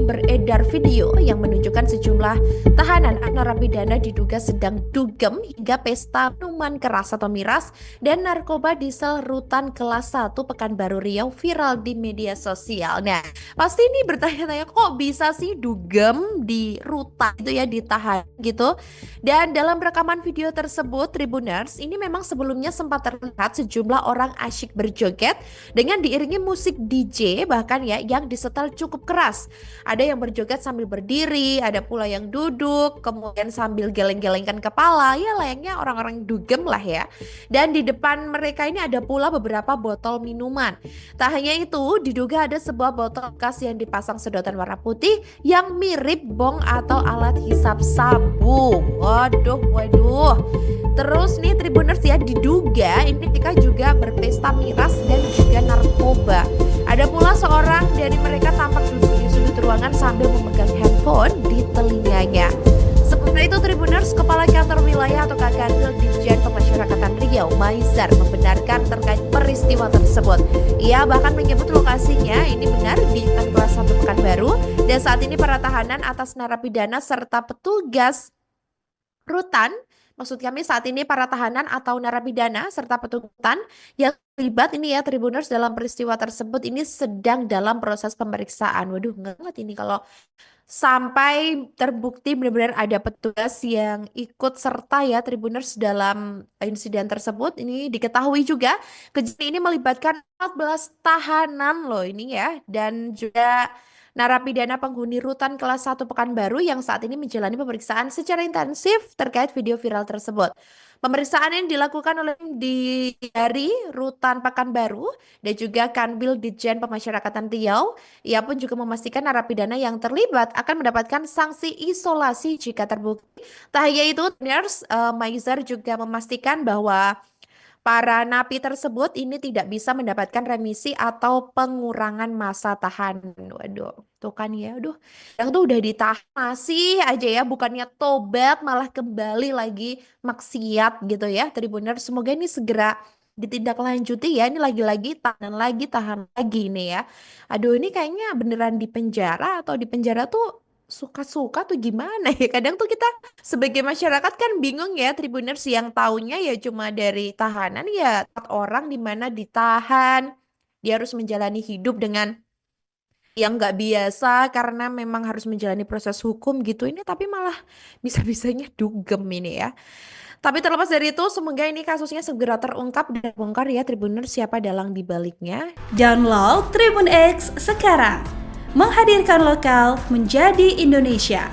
beredar video yang menunjukkan sejumlah tahanan narapidana diduga sedang dugem hingga pesta minuman keras atau miras dan narkoba di sel rutan kelas 1 Pekanbaru Riau viral di media sosial. Nah, pasti ini bertanya-tanya kok bisa sih dugem di rutan itu ya, ditahan gitu. Dan dalam rekaman video tersebut, Tribuners, ini memang sebelumnya sempat terlihat sejumlah orang asyik berjoget dengan diiringi musik DJ bahkan ya yang disetel cukup keras. Ada yang berjoget sambil berdiri, ada pula yang duduk, kemudian sambil geleng-gelengkan kepala, ya layaknya orang-orang dugem lah ya. Dan di depan mereka ini ada pula beberapa botol minuman. Tak hanya itu, diduga ada sebuah botol bekas yang dipasang sedotan warna putih yang mirip bong atau alat hisap sabu. Waduh, waduh. Terus nih Tribuners ya, diduga ini mereka juga berpesta miras dan juga narkoba. Ada pula seorang dari mereka tampak duduk di sudut ruangan sambil memegang handphone di telinganya. Sementara itu Tribuners, Kepala Kantor Wilayah atau Kakanwil Ditjen Pemasyarakatan Riau, Maizar, membenarkan terkait peristiwa tersebut. Ia bahkan menyebut lokasinya ini benar di kelas 1 Pekanbaru dan saat ini para tahanan atas narapidana serta petugas rutan, maksud kami saat ini para tahanan atau narapidana serta petugas rutan yang terlibat ini ya Tribuners dalam peristiwa tersebut ini sedang dalam proses pemeriksaan. Waduh, nggak banget ini kalau sampai terbukti benar-benar ada petugas yang ikut serta ya Tribuners dalam insiden tersebut. Ini diketahui juga kejadian ini melibatkan 14 tahanan loh ini ya, dan juga narapidana penghuni rutan kelas 1 Pekanbaru yang saat ini menjalani pemeriksaan secara intensif terkait video viral tersebut. Pemeriksaan yang dilakukan oleh dari rutan Pekanbaru dan juga Kanwil Ditjen Pemasyarakatan Riau. Ia pun juga memastikan narapidana yang terlibat akan mendapatkan sanksi isolasi jika terbukti. Tak hanya itu, Maizar juga memastikan bahwa para napi tersebut ini tidak bisa mendapatkan remisi atau pengurangan masa tahanan. Waduh, tuh kan ya, aduh, yang tuh udah ditahan masih aja ya, bukannya tobat malah kembali lagi maksiat gitu ya, Tribuners. Semoga ini segera ditindaklanjuti ya, ini lagi tahan lagi nih ya. Aduh, ini kayaknya beneran di penjara atau di penjara tuh suka-suka tuh gimana ya? Kadang tuh kita sebagai masyarakat kan bingung ya Tribuners, yang taunya ya cuma dari tahanan ya orang di mana ditahan, dia harus menjalani hidup dengan yang nggak biasa karena memang harus menjalani proses hukum gitu ini, tapi malah bisa-bisanya dugem ini ya. Tapi terlepas dari itu, semoga ini kasusnya segera terungkap dan bongkar ya Tribuners siapa dalang di baliknya. Download Tribun X sekarang, menghadirkan lokal menjadi Indonesia.